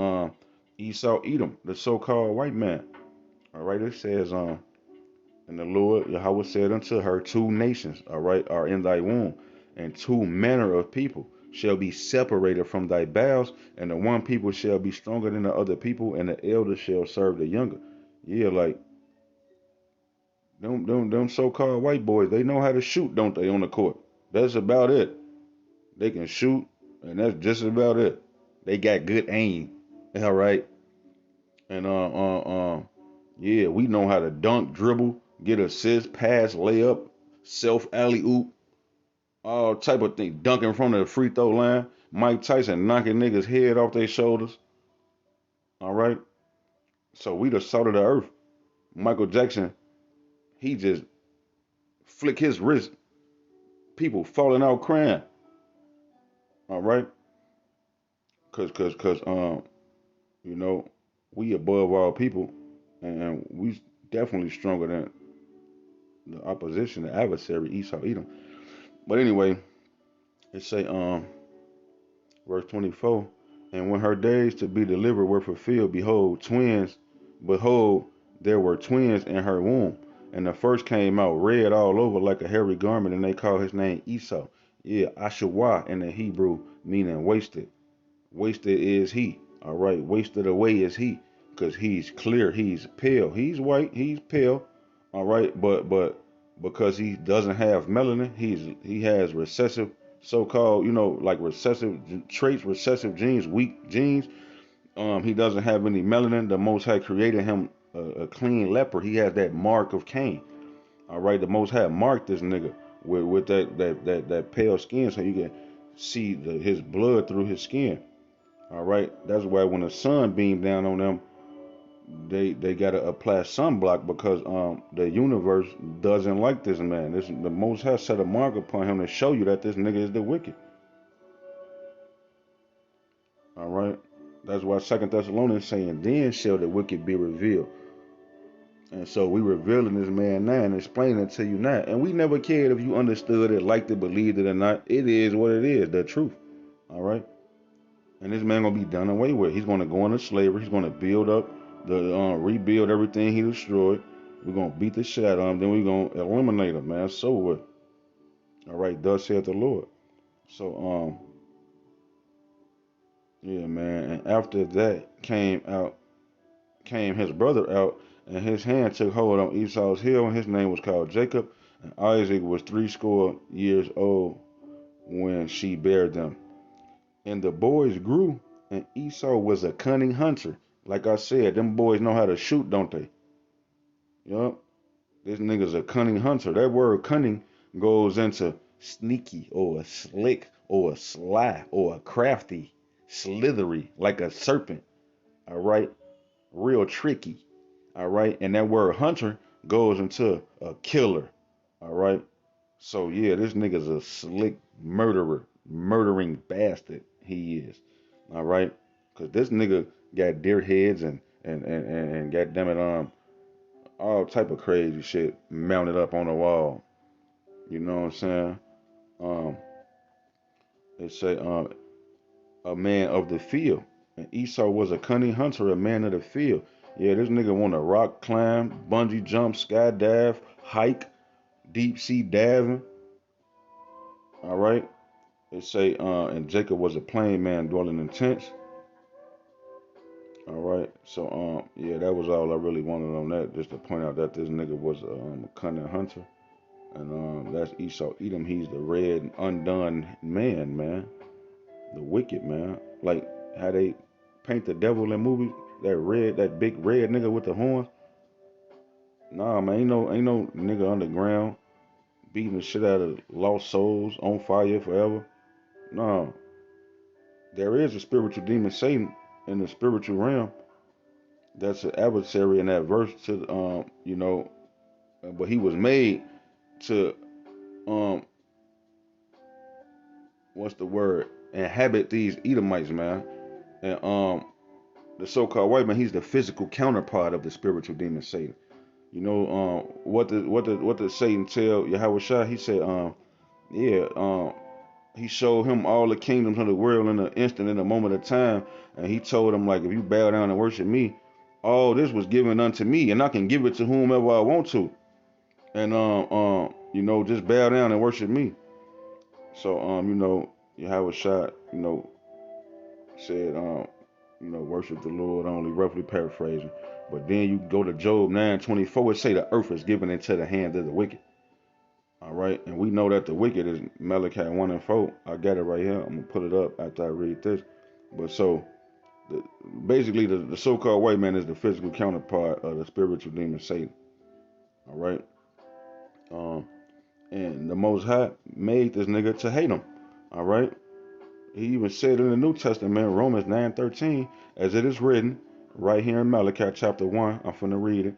Esau, Edom, the so-called white man. All right, it says and the Lord Yahweh said unto her, two nations, all right, are in thy womb, and two manner of people shall be separated from thy bowels, and the one people shall be stronger than the other people, and the elder shall serve the younger. Yeah, like them so-called white boys, they know how to shoot, don't they, on the court? That's about it. They can shoot, and that's just about it. They got good aim. All right. And yeah, we know how to dunk, dribble, get assist, pass, layup, self alley oop, all type of thing. Dunk in front of the free throw line. Mike Tyson knocking niggas head off their shoulders. All right. So we the salt of the earth. Michael Jackson, he just flick his wrist. People falling out crying. All right. Cause you know, we above all people, and we definitely stronger than the opposition, the adversary, Esau, Edom. But anyway, it say verse 24, and when her days to be delivered were fulfilled, behold, there were twins in her womb. And the first came out red all over like a hairy garment, and they called his name Esau. Yeah, Ashawah in the Hebrew, meaning wasted. Wasted is he. All right, wasted away is he, because he's clear, he's pale. He's white, he's pale. All right, but because he doesn't have melanin, he has recessive, so-called, like recessive traits, recessive genes, weak genes. He doesn't have any melanin. The Most High created him a clean leper. He has that mark of Cain. All right, the Most High marked this nigga with that pale skin, so you can see his blood through his skin. All right, that's why when the sun beamed down on them, they gotta apply sunblock because the universe doesn't like this man. The Most High set a mark upon him to show you that this nigga is the wicked. All right, that's why Second Thessalonians saying, "Then shall the wicked be revealed." And so we revealing this man now and explaining it to you now. And we never cared if you understood it, liked it, believed it or not. It is what it is, the truth. All right. And this man gonna be done away with. He's gonna go into slavery. He's gonna build up rebuild everything he destroyed. We're gonna beat the shit out of him. Then we're gonna eliminate him, man. So what? All right, thus saith the Lord. So yeah, man. And after that came his brother out, and his hand took hold on Esau's heel, and his name was called Jacob. And Isaac was 80 years old when she bare them. And the boys grew, and Esau was a cunning hunter. Like I said, them boys know how to shoot, don't they? Yup. This nigga's a cunning hunter. That word cunning goes into sneaky or a slick or a sly or a crafty, slithery, like a serpent. All right. Real tricky. All right. And that word hunter goes into a killer. All right. So yeah, this nigga's a slick murderer, murdering bastard. He is. All right. Cause this nigga got deer heads and goddamn it, all type of crazy shit mounted up on the wall. You know what I'm saying? Um, they say a man of the field. And Esau was a cunning hunter, a man of the field. Yeah, this nigga want to rock climb, bungee jump, skydive, hike, deep sea diving. All right. They say and Jacob was a plain man dwelling in tents. All right. So yeah, that was all I really wanted on that. Just to point out that this nigga was a cunning hunter. And that's Esau Edom. He's the red, undone man, man. The wicked man. Like how they paint the devil in movies. That red, that big red nigga with the horns. Nah, man, ain't no nigga underground beating the shit out of lost souls on fire forever. Nah, there is a spiritual demon Satan in the spiritual realm. That's an adversary and adverse to but he was made to um what's the word, inhabit these Edomites, man. And the so-called white man, he's the physical counterpart of the spiritual demon Satan. You know, what did Satan tell Yahweh Shah? He said, yeah, he showed him all the kingdoms of the world in an instant, in a moment of time, and he told him like, if you bow down and worship me, all this was given unto me, and I can give it to whomever I want to, and just bow down and worship me. So Yahweh Shah, said, worship the Lord only, roughly paraphrasing. But then you go to Job 9:24, it say the earth is given into the hand of the wicked. All right, and we know that the wicked is Malachi 1 and 4. I got it right here. I'm gonna put it up after I read this. But so the, basically, the so-called white man is the physical counterpart of the spiritual demon Satan. All right, um, and the Most High made this nigga to hate him. All right, he even said in the New Testament, Romans 9:13, as it is written, right here in Malachi chapter 1. I'm finna read it.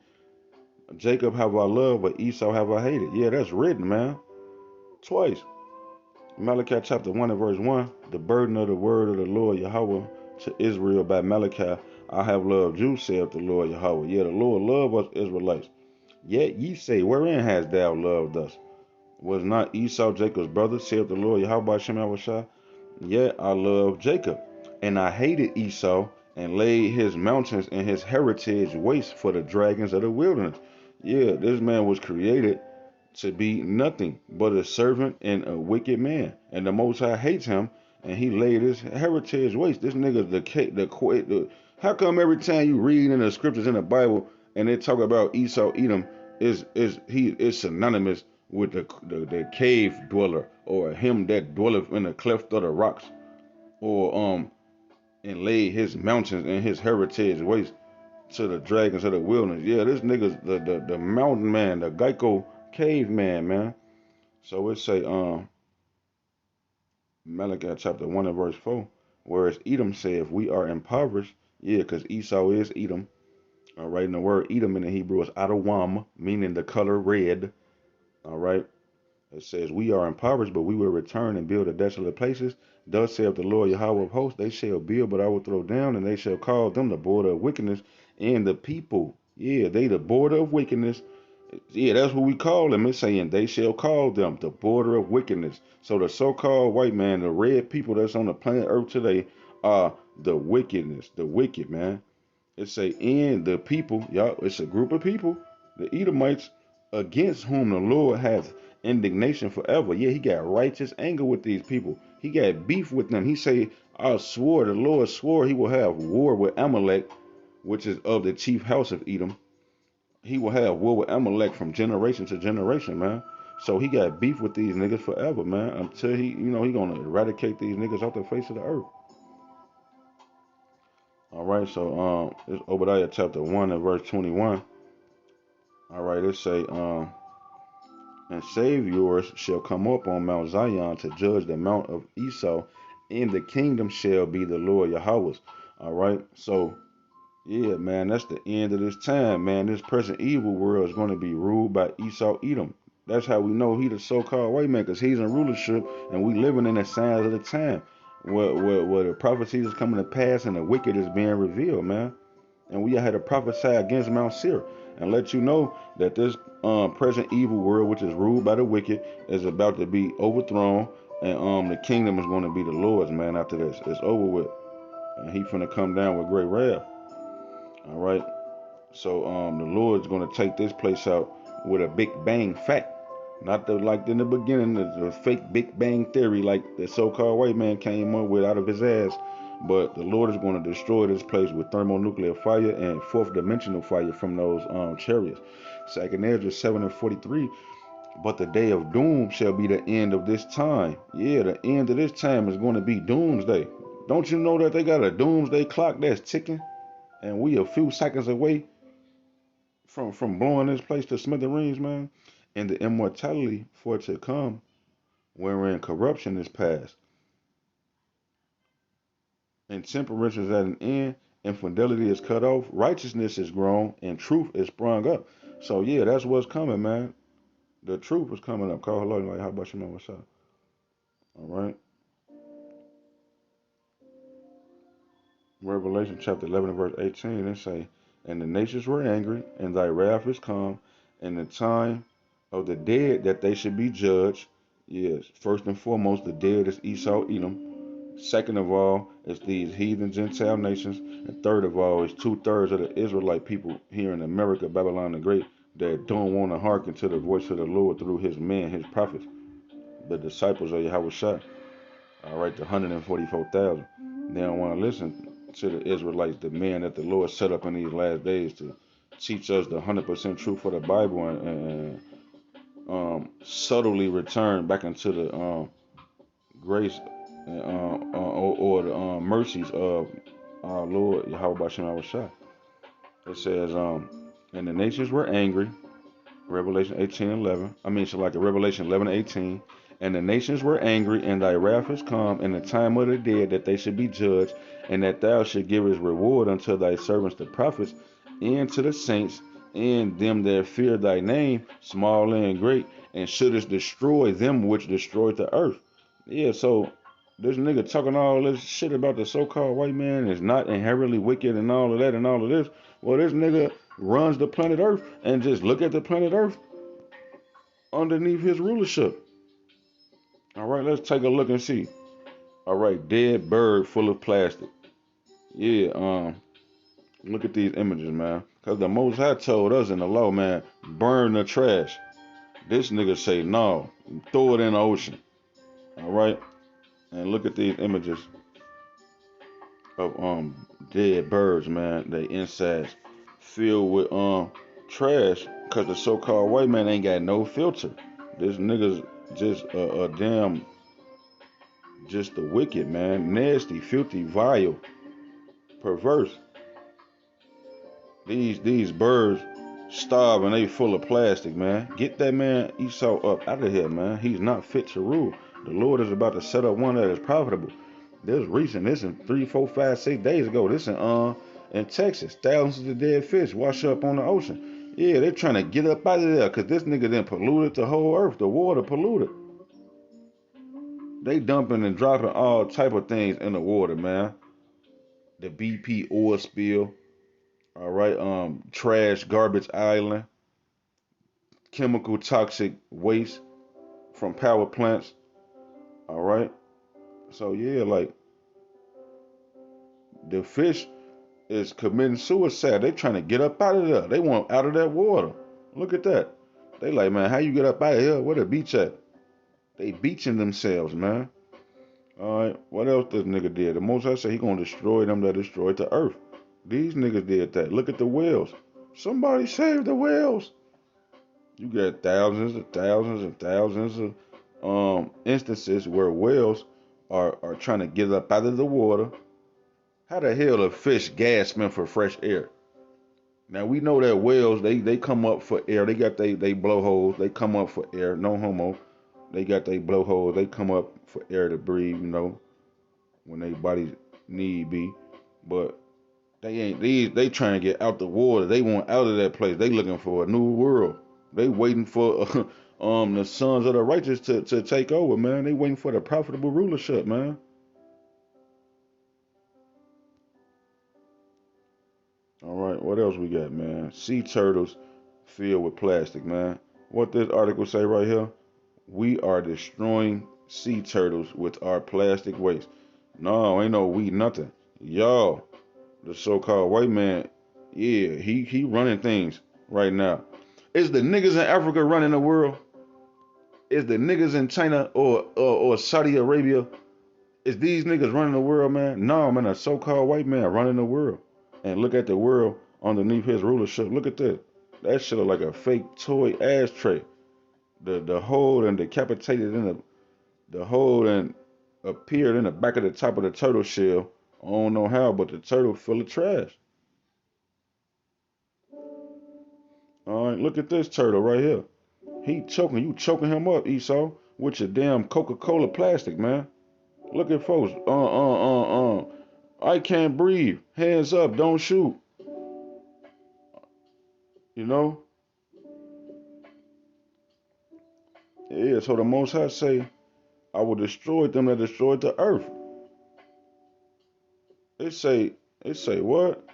Jacob have I loved, but Esau have I hated. Yeah, that's written, man, twice. Malachi chapter 1 and verse 1, the burden of the word of the Lord Yahweh to Israel by Malachi, I have loved you, saith the Lord Yahweh. Yeah, the Lord loved us Israelites. Yet ye say, wherein hast thou loved us? Was not Esau Jacob's brother, saith the Lord Yahweh Shem Yahushua? Yet I loved Jacob, and I hated Esau, and laid his mountains and his heritage waste for the dragons of the wilderness. Yeah, this man was created to be nothing but a servant and a wicked man. And the Most High hates him, and he laid his heritage waste. This nigga, how come every time you read in the scriptures in the Bible and they talk about Esau Edom, he is synonymous with the cave dweller, or him that dwelleth in the cleft of the rocks, or and laid his mountains and his heritage waste to the dragons of the wilderness. Yeah, this nigga's the mountain man, the Geico caveman, man. So it say Malachi chapter 1 and verse 4, whereas Edom said, if we are impoverished, yeah, because Esau is Edom. All right, and the word Edom in the Hebrew is Adawam, meaning the color red. All right, it says, we are impoverished, but we will return and build the desolate places. Thus saith the Lord Yahweh of hosts, they shall build, but I will throw down, and they shall call them the border of wickedness, and the people, yeah, they the border of wickedness. Yeah, that's what we call them. It's saying they shall call them the border of wickedness. So the so-called white man, the red people that's on the planet Earth today, are the wickedness, the wicked, man. It say, and the people, y'all, it's a group of people, the Edomites, against whom the Lord hath indignation forever. Yeah, he got righteous anger with these people. He got beef with them. He say, I swore, the Lord swore he will have war with Amalek, which is of the chief house of Edom. He will have war with Amalek from generation to generation, man. So he got beef with these niggas forever, man. Until he gonna eradicate these niggas off the face of the earth. All right, so it's Obadiah chapter 1 and verse 21. All right, it say, and Saviors shall come up on Mount Zion to judge the mount of Esau, and the kingdom shall be the Lord Yahweh's. All right, so yeah, man, that's the end of this time, man. This present evil world is going to be ruled by Esau Edom. That's how we know he the so-called white man, because he's in rulership, and we living in the signs of the time, where the prophecies is coming to pass and the wicked is being revealed, man. And we had to prophesy against Mount Seir and let you know that this present evil world, which is ruled by the wicked, is about to be overthrown, and the kingdom is going to be the Lord's, man. After this, it's over with, and he finna come down with great wrath. All right. So the Lord's gonna take this place out with a big bang fact. Not the like in the beginning, the fake Big Bang theory like the so-called white man came up with out of his ass. But the Lord is going to destroy this place with thermonuclear fire and fourth dimensional fire from those chariots. Second Ezra 7:43. But the day of doom shall be the end of this time. Yeah, the end of this time is going to be doomsday. Don't you know that they got a doomsday clock that's ticking? And we a few seconds away from blowing this place to smithereens, man. And the immortality for it to come, wherein corruption is past, and temperance is at an end, infidelity is cut off, righteousness is grown, and truth is sprung up. So yeah, that's what's coming, man. The truth is coming up. Call hello, like how about you, man? What's up? All right. Revelation chapter 11 verse 18, it say, and the nations were angry, and thy wrath is come, and the time of the dead that they should be judged. Yes, first and foremost, the dead is Esau, Edom. Second of all, is these heathen Gentile nations. And third of all, is 2/3 of the Israelite people here in America, Babylon the Great, that don't want to hearken to the voice of the Lord through his men, his prophets, the disciples of Yahweh. All right, the 144,000. They don't want to listen to the Israelites, the men that the Lord set up in these last days to teach us the 100% truth of the Bible, and subtly return back into the grace or the mercies of our Lord Yahweh Bashem Awashai. It says, and the nations were angry, Revelation 18:11. I mean, so like Revelation 11:18. And the nations were angry, and thy wrath is come, in the time of the dead that they should be judged, and that thou should give his reward unto thy servants the prophets, and to the saints, and them that fear thy name, small and great, and shouldest destroy them which destroyed the earth. Yeah, so this nigga talking all this shit about the so-called white man is not inherently wicked and all of that and all of this. Well, this nigga runs the planet Earth, and just look at the planet Earth underneath his rulership. All right, let's take a look and see. All right, dead bird full of plastic. Yeah, look at these images, man. Cause the Most High told us in the law, man, burn the trash. This nigga say no, throw it in the ocean. All right, and look at these images of dead birds, man. They insides filled with trash. Cause the so-called white man ain't got no filter. This nigga's just a damn, just the wicked, man. Nasty, filthy, vile, perverse. These birds starve and they full of plastic, man. Get that man Esau up out of here, man. He's not fit to rule. The Lord is about to set up one that is profitable. This recent, this in 3, 4, 5, 6 days ago. This in Texas. Thousands of dead fish wash up on the ocean. Yeah, they're trying to get up out of there because this nigga then polluted the whole earth. The water polluted. They dumping and dropping all type of things in the water, man. The BP oil spill. All right, trash, garbage island, chemical toxic waste from power plants. All right, so yeah, like the fish is committing suicide. They trying to get up out of there. They want out of that water. Look at that. They like, man, how you get up out of here? Where the beach at? They beaching themselves, man. All right, what else this nigga did? The Most High said he gonna destroy them that destroyed the earth. These niggas did that. Look at the whales. Somebody save the whales. You got thousands and thousands and thousands of instances where whales are trying to get up out of the water. How the hell are fish gasping for fresh air? Now we know that whales they come up for air. They got they blowholes. They come up for air. No homo. They got they blowholes. They come up for air to breathe. When they bodies need be. But they ain't these. They trying to get out the water. They want out of that place. They looking for a new world. They waiting for the sons of the righteous to take over, man. They waiting for the profitable rulership, man. All right, what else we got, man? Sea turtles filled with plastic, man. What this article say right here? We are destroying sea turtles with our plastic waste. No, ain't no we nothing. Y'all, the so-called white man, yeah, he running things right now. Is the niggas in Africa running the world? Is the niggas in China or Saudi Arabia? Is these niggas running the world, man? No, man, a so-called white man running the world. And look at the world underneath his rulership. Look at that. That shit look like a fake toy ashtray. The hole and decapitated in the hole and appeared in the back of the top of the turtle shell. I don't know how, but the turtle full of trash. All right, look at this turtle right here. He choking, you choking him up, Esau, with your damn Coca-Cola plastic, man. Look at folks. I can't breathe. Hands up, don't shoot. You know? Yeah, so the Most High say, I will destroy them that destroyed the earth. It say what?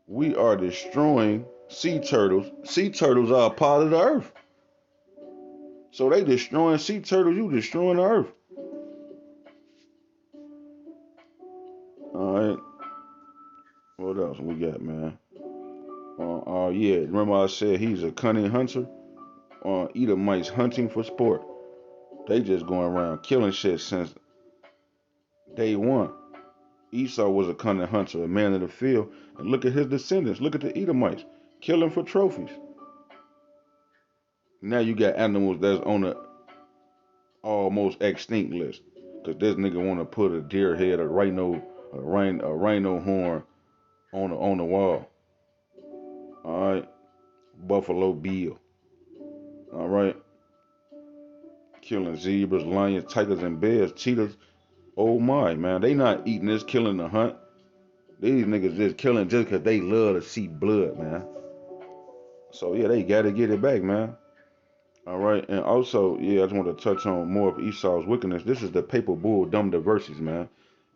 We are destroying sea turtles. Sea turtles are a part of the earth. So they destroying sea turtles, you destroying the earth. Alright. What else we got, man? Yeah, remember I said he's a cunning hunter? Edomites hunting for sport. They just going around killing shit since day one. Esau was a cunning hunter, a man of the field. And look at his descendants. Look at the Edomites. Killing for trophies. Now you got animals that's on the almost extinct list. Cause this nigga wanna put a deer head, a rhino horn on the wall. Alright. Buffalo Bill. Alright. Killing zebras, lions, tigers, and bears, cheetahs. Oh my, man. They not eating this, killing the hunt. These niggas just killing just cause they love to see blood, man. So yeah, they gotta get it back, man. All right, and also, yeah, I just want to touch on more of Esau's wickedness. This is the Papal Bull, Dumb Diversities, man.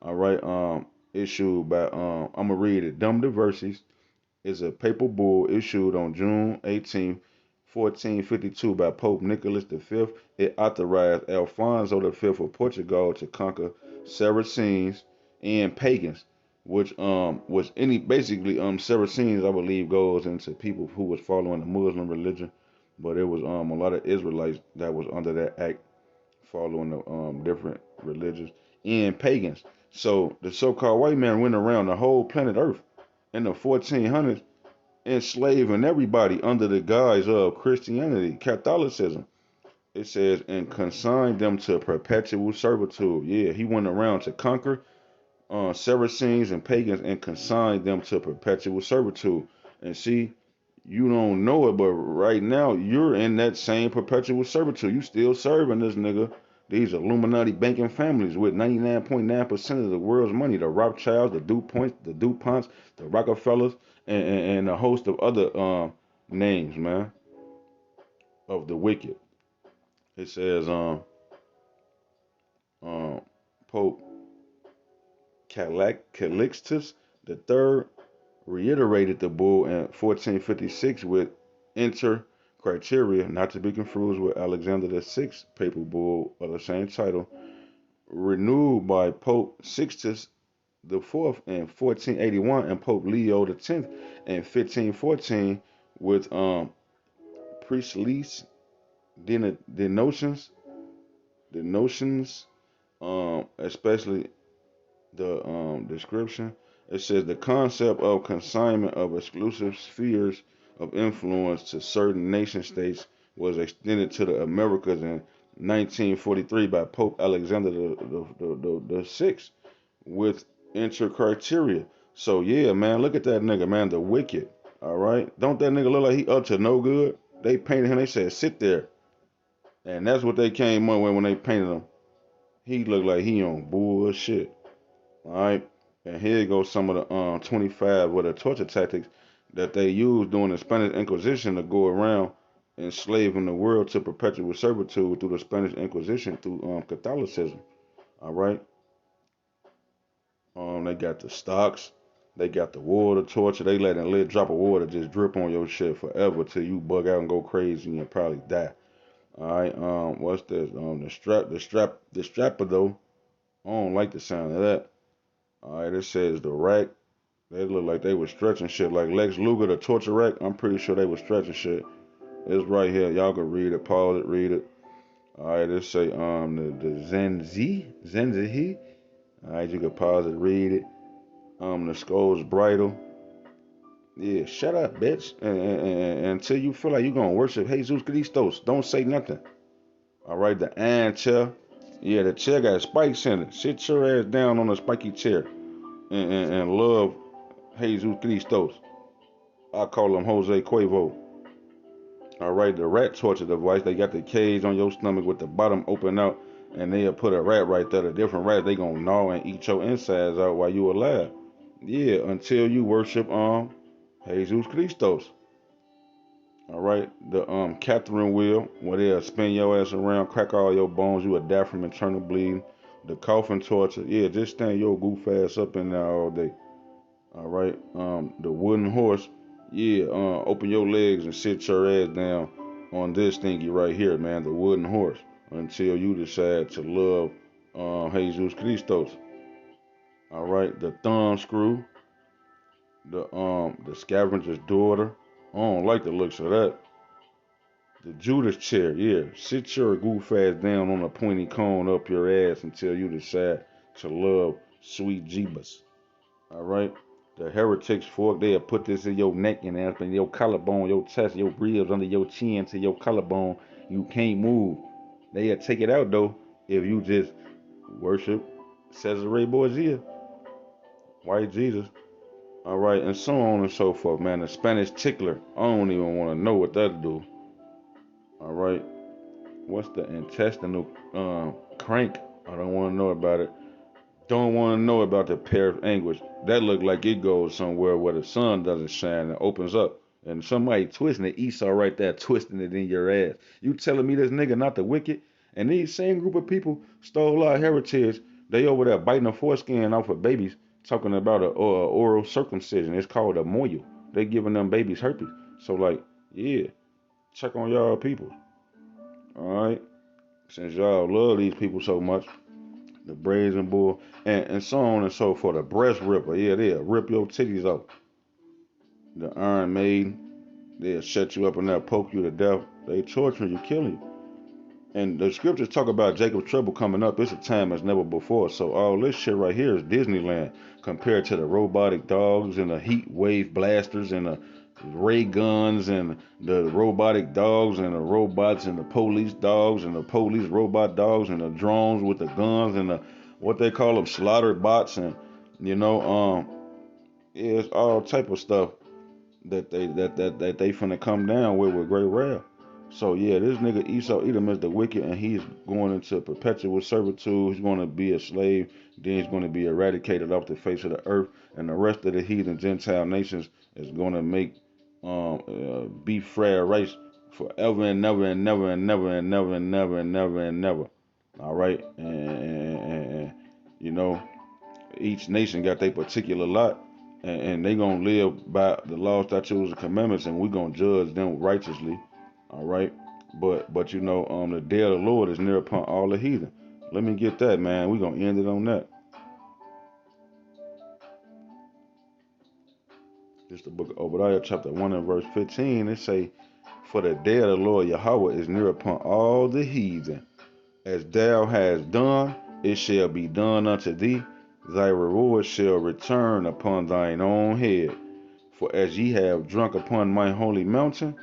All right, issued by I'm gonna read it. Dumb Diversities is a Papal Bull issued on June 18, 1452 by Pope Nicholas V. It authorized Alfonso V of Portugal to conquer Saracens and pagans, which was any basically Saracens I believe goes into people who was following the Muslim religion, but it was a lot of Israelites that was under that act following the different religions and pagans. So the so-called white man went around the whole planet Earth in the 1400s enslaving everybody under the guise of Christianity, Catholicism. It says, and consigned them to perpetual servitude. Yeah, he went around to conquer Saracens and pagans and consigned them to perpetual servitude. And see, you don't know it, but right now you're in that same perpetual servitude. You still serving this nigga. These Illuminati banking families with 99.9% of the world's money. The Rothschilds, the DuPonts, the Rockefellers, and a host of other names, man, of the wicked. It says um, Pope Calixtus III reiterated the bull in 1456 with inter criteria, not to be confused with Alexander VI papal bull of the same title, renewed by Pope Sixtus IV in 1481 and Pope Leo X in 1514 with priestly denotions, especially the description. It says the concept of consignment of exclusive spheres of influence to certain nation states was extended to the Americas in 1943 by Pope Alexander the Sixth with inter criteria. So yeah, man, look at that nigga, man, the wicked. All right. Don't that nigga look like he up to no good? They painted him. They said sit there, and that's what they came up with when they painted him. He looked like he on bullshit. All right. And here goes some of the 25 with the torture tactics that they used during the Spanish Inquisition to go around enslaving the world to perpetual servitude through the Spanish Inquisition through Catholicism. All right. They got the stocks. They got the water torture. They letting a little drop of water just drip on your shit forever till you bug out and go crazy and probably die. All right. What's this? The strapper though. I don't like the sound of that. All right. It says the rack. They look like they was stretching shit like Lex Luger, the torture rack. I'm pretty sure they was stretching shit. It's right here. Y'all can read it. Pause it. Read it. All right. It say the Zenzi. All right. You can pause it. Read it. The skull's bridle. Yeah, shut up, bitch. And until you feel like you're gonna worship Jesus Christos, don't say nothing. All right, the iron chair. Yeah, the chair got spikes in it. Sit your ass down on a spiky chair and love Jesus Christos. I call him Jose Cuervo. All right, the rat torture device. They got the cage on your stomach with the bottom open out, and they'll put a rat right there. The different rats they gonna gnaw and eat your insides out while you alive. Yeah, until you worship Jesus Christos. All right, the Catherine wheel, where they'll spin your ass around, crack all your bones, you will die from internal bleeding. The coffin torture, yeah, just stand your goof ass up in there all day. All right, the wooden horse, yeah, open your legs and sit your ass down on this thingy right here, man, the wooden horse, until you decide to love Jesus Christos. All right, the thumb screw, the scavenger's daughter. I don't like the looks of that. The Judas chair, yeah. Sit your goof ass down on a pointy cone up your ass until you decide to love sweet Jeebus. All right. The heretics fork, they'll put this in your neck and up in your collarbone, your chest, your ribs, under your chin to your collarbone. You can't move. They'll take it out though if you just worship Cesare Borgia, white Jesus. All right, and so on and so forth, man. The Spanish tickler, I don't even want to know what that do. All right. What's the intestinal crank? I don't want to know about it. Don't want to know about the pair of anguish. That look like it goes somewhere where the sun doesn't shine and opens up. And somebody twisting it, Esau right there twisting it in your ass. You telling me this nigga not the wicked? And these same group of people stole our heritage. They over there biting the foreskin off of babies, talking about a oral circumcision. It's called a moil. They giving them babies herpes. So like, yeah, check on y'all people. All right. Since y'all love these people so much, the brazen bull, and so on and so forth. The breast ripper, yeah, they'll rip your titties off. The Iron Maiden, they'll shut you up and they'll poke you to death. They torture you, kill you. And the scriptures talk about Jacob's trouble coming up. It's a time as never before. So all this shit right here is Disneyland compared to the robotic dogs and the heat wave blasters and the ray guns and the robotic dogs and the robots and the police dogs and the police robot dogs and the drones with the guns and the what they call them slaughter bots and you know yeah, it's all type of stuff that they finna come down with Great Rail. So yeah, this nigga Esau Edom is the wicked, and he's going into perpetual servitude. He's going to be a slave. Then he's going to be eradicated off the face of the earth, and the rest of the heathen Gentile nations is going to make beef fried rice forever and never and never and never and never and never and never and never. All right, and you know each nation got their particular lot, and they gonna live by the law, statutes, and commandments, and we gonna judge them righteously. All right, but you know, the day of the Lord is near upon all the heathen. Let me get that, man. We gonna end it on that. This the book of Obadiah, chapter 1 and verse 15. It say, "For the day of the Lord Yahweh is near upon all the heathen. As thou hast done, it shall be done unto thee. Thy reward shall return upon thine own head. For as ye have drunk upon my holy mountain,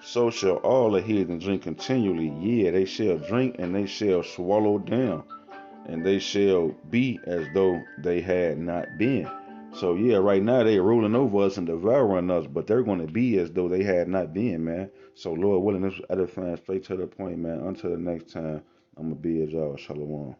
so shall all the heathen drink continually. Yea, they shall drink and they shall swallow down, and they shall be as though they had not been." So yeah, right now they ruling over us and devouring us, but they're going to be as though they had not been, man. So Lord willing, this edifying straight to the point, man. Until the next time, I'm gonna be as y'all. Shalom.